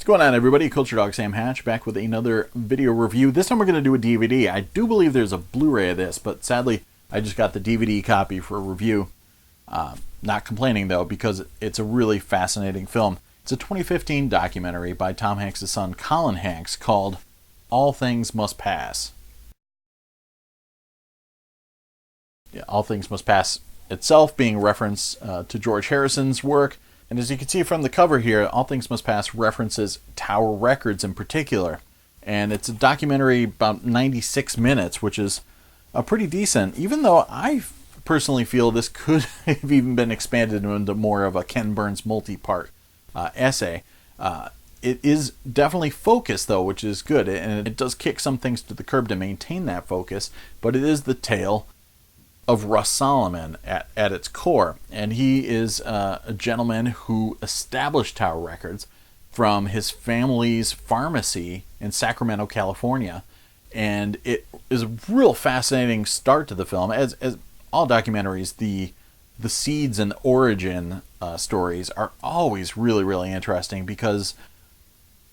What's going on, everybody? Culturedog Sam Hatch back with another video review. This time we're going to do a DVD. I do believe there's a Blu-ray of this, but sadly I just got the DVD copy for a review. Not complaining though, because it's a really fascinating film. It's a 2015 documentary by Tom Hanks' son Colin Hanks called All Things Must Pass. Yeah, All Things Must Pass itself being a reference to George Harrison's work. And as you can see from the cover here, All Things Must Pass references Tower Records in particular. And it's a documentary about 96 minutes, which is pretty decent, even though I personally feel this could have even been expanded into more of a Ken Burns multi-part essay. It is definitely focused, though, which is good. And it does kick some things to the curb to maintain that focus, but it is the tale of Russ Solomon at its core. And he is a gentleman who established Tower Records from his family's pharmacy in Sacramento, California. And it is a real fascinating start to the film. As all documentaries, the seeds and origin stories are always really, really interesting, because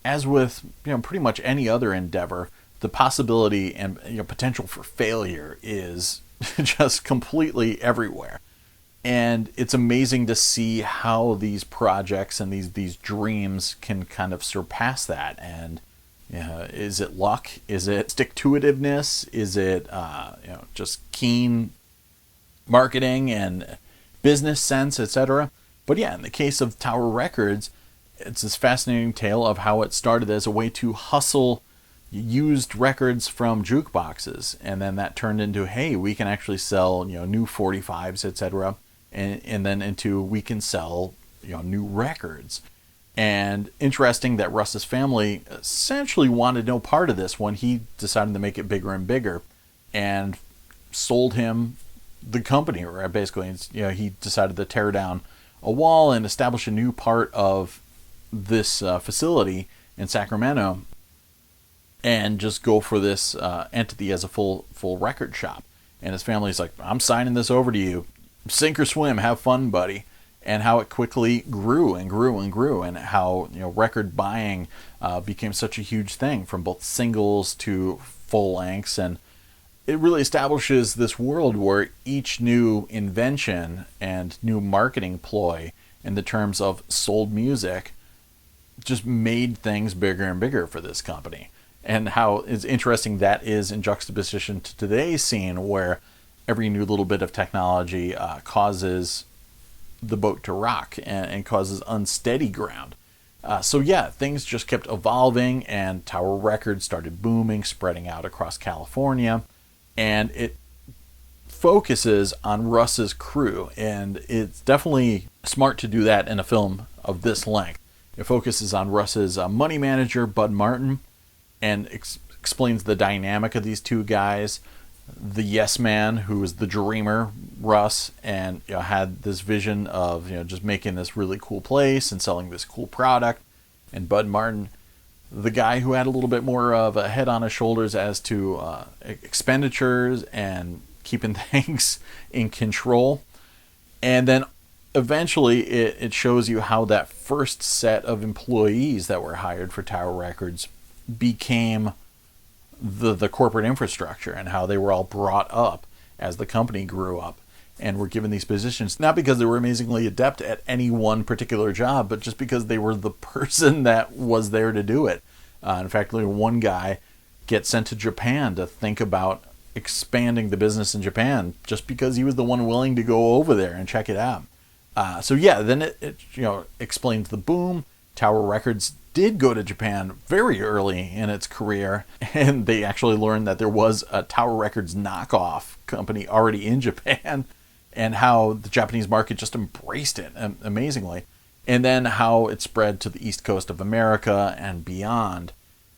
as with pretty much any other endeavor, the possibility and potential for failure is just completely everywhere. And it's amazing to see how these projects and these dreams can kind of surpass that. And is it luck? Is it stick-to-itiveness? Is it just keen marketing and business sense, etc.? But yeah, in the case of Tower Records, it's this fascinating tale of how it started as a way to hustle used records from jukeboxes, and then that turned into, hey, we can actually sell new 45s, etc., and then into we can sell new records. And interesting that Russ's family essentially wanted no part of this when he decided to make it bigger and bigger, and sold him the company. Right, basically, he decided to tear down a wall and establish a new part of this facility in Sacramento, and just go for this entity as a full record shop. And his family's like, I'm signing this over to you. Sink or swim, have fun, buddy. And how it quickly grew and grew and grew, and how record buying became such a huge thing, from both singles to full lengths. And it really establishes this world where each new invention and new marketing ploy in the terms of sold music just made things bigger and bigger for this company. And how it's interesting that is in juxtaposition to today's scene, where every new little bit of technology causes the boat to rock and causes unsteady ground. So yeah, things just kept evolving, and Tower Records started booming, spreading out across California. And it focuses on Russ's crew, and it's definitely smart to do that in a film of this length. It focuses on Russ's money manager, Bud Martin, and explains the dynamic of these two guys. The yes man, who was the dreamer, Russ, and had this vision of just making this really cool place and selling this cool product. And Bud Martin, the guy who had a little bit more of a head on his shoulders as to expenditures and keeping things in control. And then eventually it shows you how that first set of employees that were hired for Tower Records became the corporate infrastructure, and how they were all brought up as the company grew up and were given these positions, not because they were amazingly adept at any one particular job, but just because they were the person that was there to do it. In fact, one guy gets sent to Japan to think about expanding the business in Japan, just because he was the one willing to go over there and check it out. So yeah, then it explains the boom. Tower Records did go to Japan very early in its career, and they actually learned that there was a Tower Records knockoff company already in Japan, and how the Japanese market just embraced it amazingly. And then how it spread to the East Coast of America and beyond.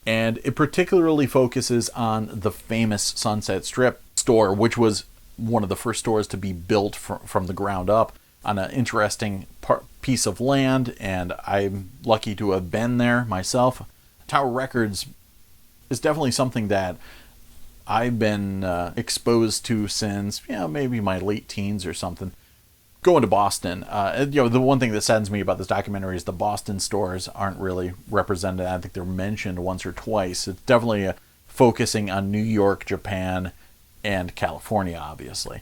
And it particularly focuses on the famous Sunset Strip store, which was one of the first stores to be built from the ground up on an interesting piece of land, and I'm lucky to have been there myself. Tower Records is definitely something that I've been exposed to since maybe my late teens or something. going to Boston, the one thing that saddens me about this documentary is the Boston stores aren't really represented. I think they're mentioned once or twice. It's definitely focusing on New York, Japan, and California, obviously.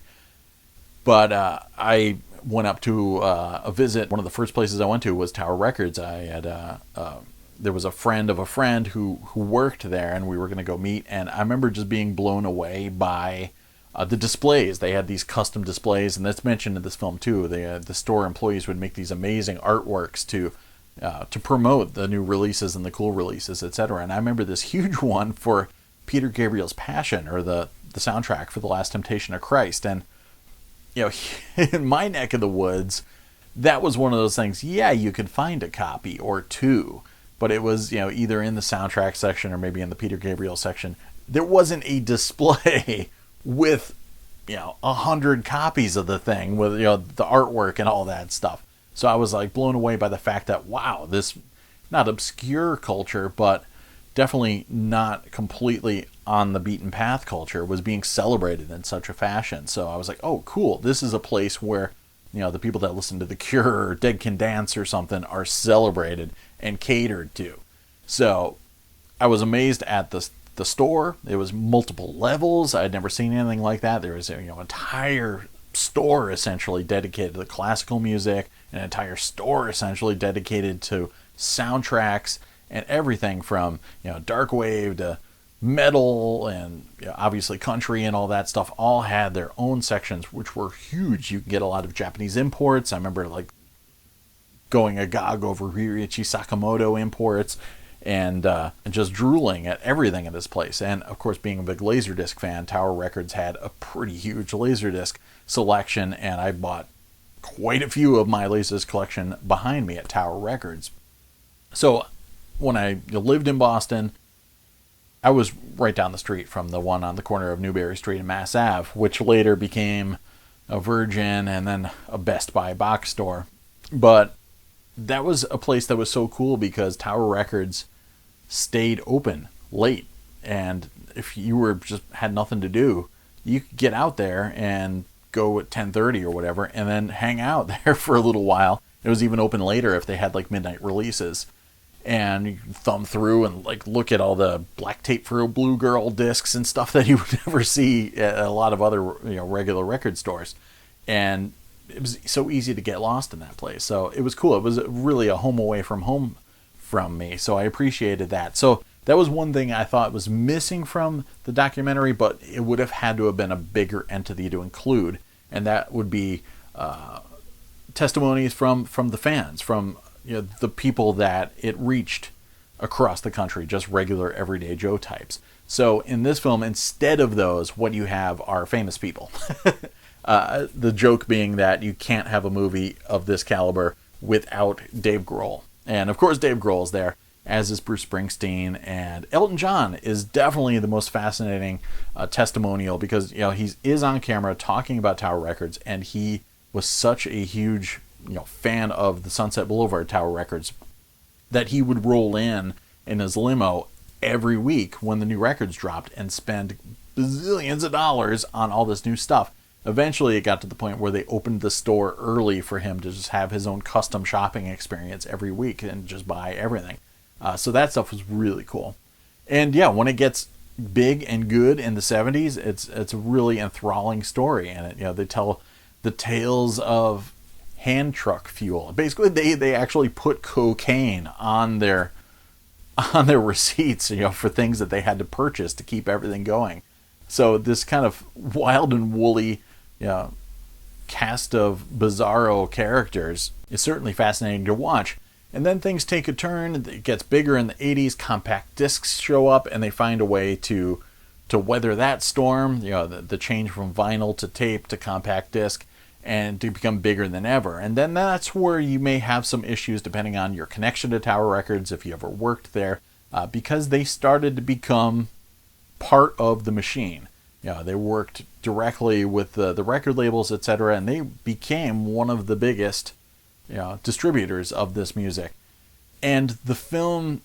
But I went up to a visit. One of the first places I went to was Tower Records. I had there was a friend of a friend who worked there, and we were going to go meet. And I remember just being blown away by the displays. They had these custom displays, and that's mentioned in this film too. The store employees would make these amazing artworks to promote the new releases and the cool releases, etc. And I remember this huge one for Peter Gabriel's Passion, or the soundtrack for The Last Temptation of Christ. And in my neck of the woods, that was one of those things. Yeah, you could find a copy or two, but it was either in the soundtrack section or maybe in the Peter Gabriel section. There wasn't a display with 100 copies of the thing with the artwork and all that stuff. So I was like blown away by the fact that, wow, this not obscure culture, but definitely not completely on the beaten path culture was being celebrated in such a fashion. So I was like, oh, cool, this is a place where the people that listen to The Cure or Dead Can Dance or something are celebrated and catered to. So I was amazed at the store. It was multiple levels. I had never seen anything like that. There was an entire store essentially dedicated to the classical music, an entire store essentially dedicated to soundtracks and everything from dark wave to metal and obviously country and all that stuff. All had their own sections, which were huge. You could get a lot of Japanese imports. I remember going agog over Ryuichi Sakamoto imports. And just drooling at everything in this place. And, of course, being a big LaserDisc fan, Tower Records had a pretty huge LaserDisc selection, and I bought quite a few of my LaserDisc collection behind me at Tower Records. So when I lived in Boston, I was right down the street from the one on the corner of Newbury Street and Mass Ave, which later became a Virgin and then a Best Buy box store. But that was a place that was so cool because Tower Records stayed open late, and if you were just had nothing to do, you could get out there and go at 10:30 or whatever and then hang out there for a little while. It was even open later if they had midnight releases, and you could thumb through and look at all the black tape for Blue Girl discs and stuff that you would never see at a lot of other regular record stores. And it was so easy to get lost in that place. So it was cool. It was really a home away from home from me. So I appreciated that. So that was one thing I thought was missing from the documentary, but it would have had to have been a bigger entity to include. And that would be testimonies from the fans, from the people that it reached across the country, just regular everyday Joe types. So in this film, instead of those, what you have are famous people. The joke being that you can't have a movie of this caliber without Dave Grohl. And of course Dave Grohl is there, as is Bruce Springsteen, and Elton John is definitely the most fascinating testimonial because he is on camera talking about Tower Records, and he was such a huge fan of the Sunset Boulevard Tower Records that he would roll in his limo every week when the new records dropped and spend bazillions of dollars on all this new stuff. Eventually, it got to the point where they opened the store early for him to just have his own custom shopping experience every week and just buy everything. So that stuff was really cool. And yeah, when it gets big and good in the 70s, it's a really enthralling story. And they tell the tales of hand truck fuel. Basically, they actually put cocaine on their receipts, for things that they had to purchase to keep everything going. So this kind of wild and woolly cast of bizarro characters is certainly fascinating to watch. And then things take a turn. It gets bigger in the 80s. Compact discs show up, and they find a way to weather that storm. The change from vinyl to tape to compact disc, and to become bigger than ever. And then that's where you may have some issues depending on your connection to Tower Records, if you ever worked there, because they started to become part of the machine. They worked directly with the record labels, etc., and they became one of the biggest distributors of this music. And the film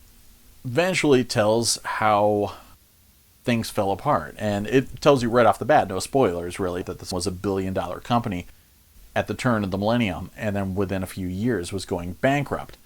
eventually tells how things fell apart. And it tells you right off the bat, no spoilers really, that this was a $1 billion company at the turn of the millennium, and then within a few years was going bankrupt.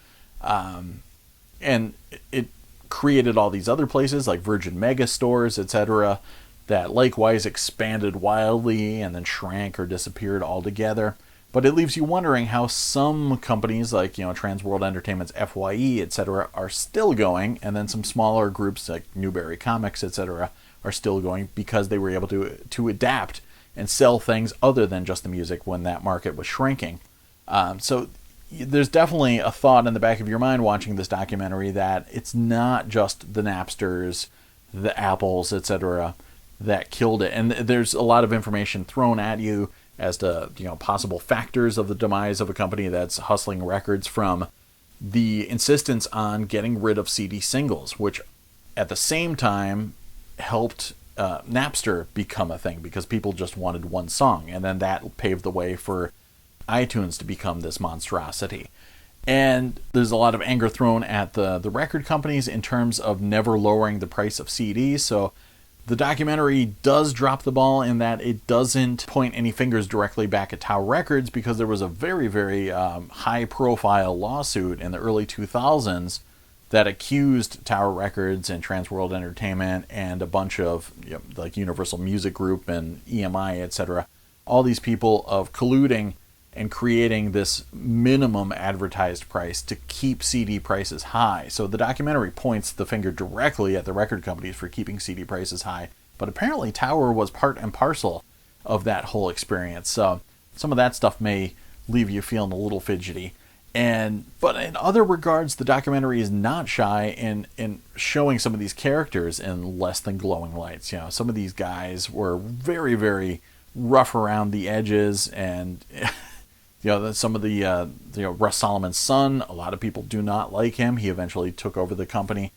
And it created all these other places like Virgin Mega Stores, etc., that likewise expanded wildly and then shrank or disappeared altogether. But it leaves you wondering how some companies like, Trans World Entertainment's FYE, etc., are still going, and then some smaller groups like Newbury Comics, etc., are still going because they were able to adapt and sell things other than just the music when that market was shrinking. So there's definitely a thought in the back of your mind watching this documentary that it's not just the Napsters, the Apples, etc., that killed it. And there's a lot of information thrown at you as to possible factors of the demise of a company that's hustling records, from the insistence on getting rid of CD singles, which at the same time helped Napster become a thing because people just wanted one song, and then that paved the way for iTunes to become this monstrosity. And there's a lot of anger thrown at the record companies in terms of never lowering the price of CDs. So the documentary does drop the ball in that it doesn't point any fingers directly back at Tower Records, because there was a very, very high-profile lawsuit in the early 2000s that accused Tower Records and Trans World Entertainment and a bunch of like Universal Music Group and EMI, etc., all these people of colluding and creating this minimum advertised price to keep CD prices high. So the documentary points the finger directly at the record companies for keeping CD prices high, but apparently Tower was part and parcel of that whole experience. So some of that stuff may leave you feeling a little fidgety. But in other regards, the documentary is not shy in showing some of these characters in less than glowing lights. Some of these guys were very, very rough around the edges, and some of the Russ Solomon's son, a lot of people do not like him. He eventually took over the company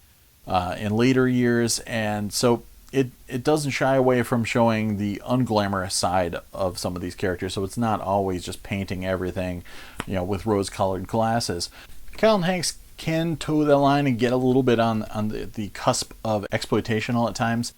in later years, and so it doesn't shy away from showing the unglamorous side of some of these characters. So it's not always just painting everything, with rose-colored glasses. Colin Hanks can toe the line and get a little bit on the cusp of exploitational at times.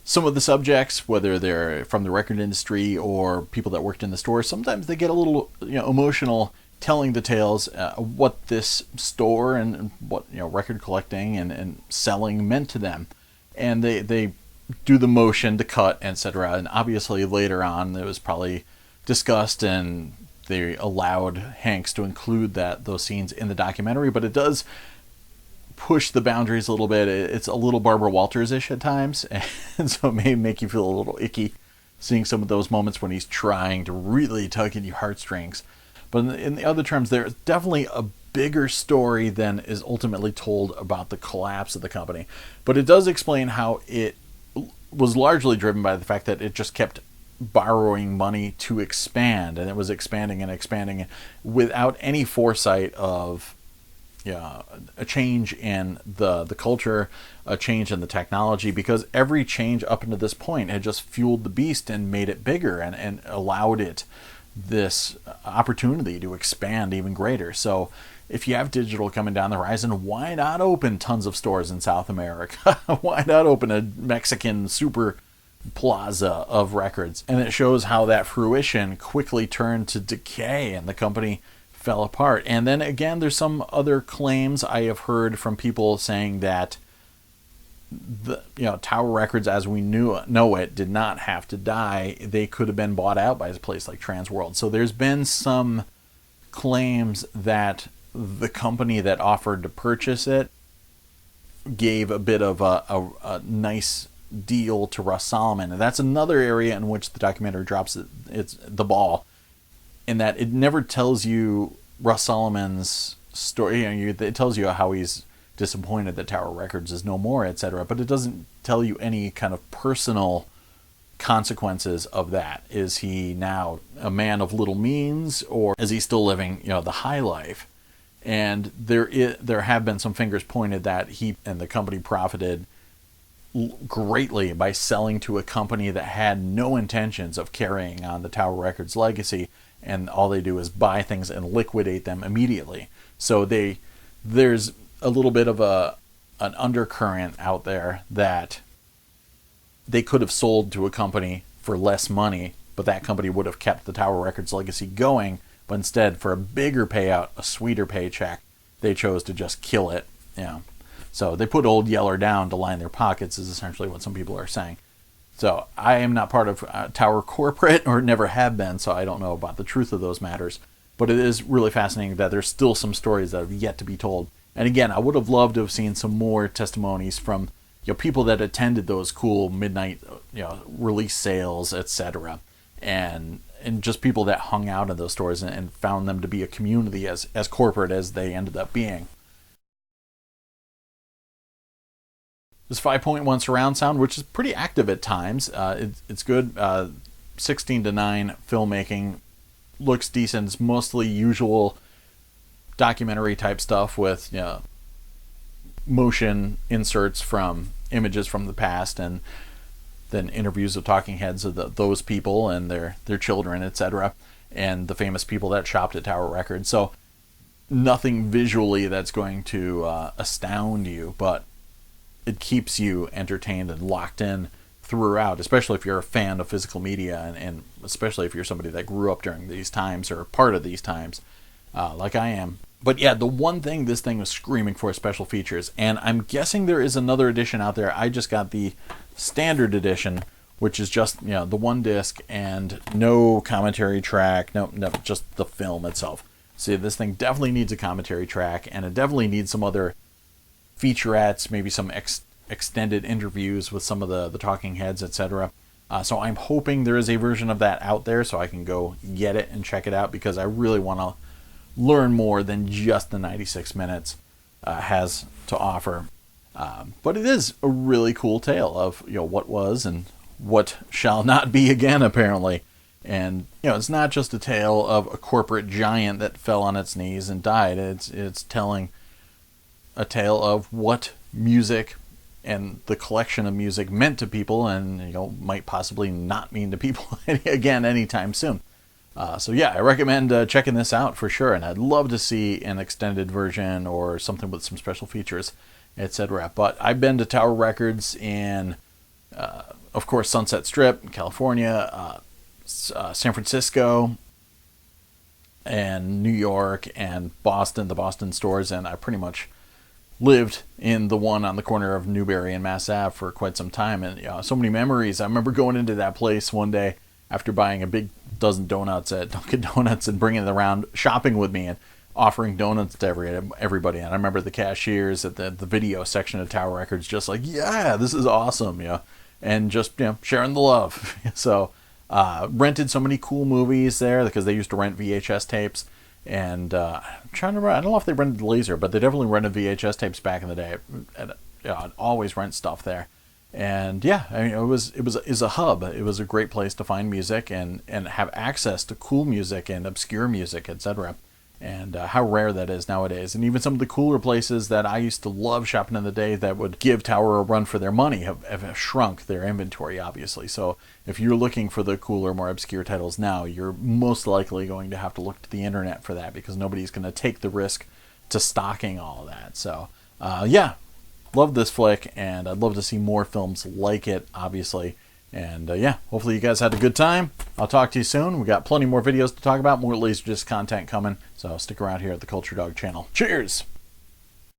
Some of the subjects, whether they're from the record industry or people that worked in the store, sometimes they get a little emotional telling the tales what this store and what record collecting and selling meant to them. And they do the motion to cut, etc. And obviously later on it was probably discussed and they allowed Hanks to include those scenes in the documentary, but it does push the boundaries a little bit. It's a little Barbara Walters-ish at times, and so it may make you feel a little icky seeing some of those moments when he's trying to really tug at your heartstrings. But in the other terms, there's definitely a bigger story than is ultimately told about the collapse of the company. But it does explain how it was largely driven by the fact that it just kept borrowing money to expand, and it was expanding and expanding without any foresight of a change in the culture, a change in the technology, because every change up until this point had just fueled the beast and made it bigger and allowed it this opportunity to expand even greater. So if you have digital coming down the horizon, why not open tons of stores in South America? Why not open a Mexican super plaza of records? And it shows how that fruition quickly turned to decay and the company fell apart. And then again, there's some other claims I have heard from people saying that Tower Records as we know it did not have to die. They could have been bought out by a place like Trans World. So there's been some claims that the company that offered to purchase it gave a bit of a nice deal to Russ Solomon. And that's another area in which the documentary drops the ball, in that it never tells you Russ Solomon's story. It tells you how he's disappointed that Tower Records is no more, etc. But it doesn't tell you any kind of personal consequences of that. Is he now a man of little means, or is he still living the high life? And there have been some fingers pointed that he and the company profited greatly by selling to a company that had no intentions of carrying on the Tower Records legacy, and all they do is buy things and liquidate them immediately. So there's a little bit of an undercurrent out there that they could have sold to a company for less money, but that company would have kept the Tower Records legacy going. But instead, for a bigger payout, a sweeter paycheck, they chose to just kill it. So they put Old Yeller down to line their pockets, is essentially what some people are saying. So I am not part of Tower Corporate, or never have been, so I don't know about the truth of those matters. But it is really fascinating that there's still some stories that have yet to be told. And again, I would have loved to have seen some more testimonies from people that attended those cool midnight release sales, etc. And just people that hung out in those stores and found them to be a community as corporate as they ended up being. This 5.1 surround sound, which is pretty active at times. It's good. 16:9 filmmaking, looks decent. It's mostly usual documentary type stuff with motion inserts from images from the past, and then interviews of talking heads of those people and their children, etc., and the famous people that shopped at Tower Records. So nothing visually that's going to astound you, but it keeps you entertained and locked in throughout, especially if you're a fan of physical media, and especially if you're somebody that grew up during these times or part of these times, like I am. But yeah, the one thing this thing was screaming for is special features, and I'm guessing there is another edition out there. I just got the standard edition, which is just the one disc and no commentary track, no, just the film itself. See, this thing definitely needs a commentary track, and it definitely needs some other featurettes, maybe some extended interviews with some of the talking heads, etc. So I'm hoping there is a version of that out there so I can go get it and check it out, because I really want to learn more than just the 96 minutes has to offer. But it is a really cool tale of what was and what shall not be again, apparently. And it's not just a tale of a corporate giant that fell on its knees and died. It's telling a tale of what music and the collection of music meant to people, and might possibly not mean to people again anytime soon. So yeah, I recommend checking this out for sure, and I'd love to see an extended version or something with some special features, etc. But I've been to Tower Records in, of course, Sunset Strip, California, San Francisco, and New York, and Boston, the Boston stores, and I pretty much lived in the one on the corner of Newbury and Mass Ave for quite some time, and so many memories. I remember going into that place one day after buying a big dozen donuts at Dunkin' Donuts and bringing it around shopping with me and offering donuts to everybody. And I remember the cashiers at the video section of Tower Records just like, yeah, this is awesome, and just sharing the love. So rented so many cool movies there because they used to rent VHS tapes. And I'm trying to remember, I don't know if they rented laser, but they definitely rented VHS tapes back in the day. I'd always rent stuff there. And yeah, I mean, it was a hub. It was a great place to find music and have access to cool music and obscure music, etc. And how rare that is nowadays. And even some of the cooler places that I used to love shopping in the day that would give Tower a run for their money have shrunk their inventory, obviously. So if you're looking for the cooler, more obscure titles now, you're most likely going to have to look to the internet for that, because nobody's going to take the risk to stocking all of that. So yeah, love this flick, and I'd love to see more films like it, obviously. And yeah, hopefully you guys had a good time. I'll talk to you soon. We got plenty more videos to talk about, more LaserDisc content coming, so stick around here at the Culturedog channel. Cheers!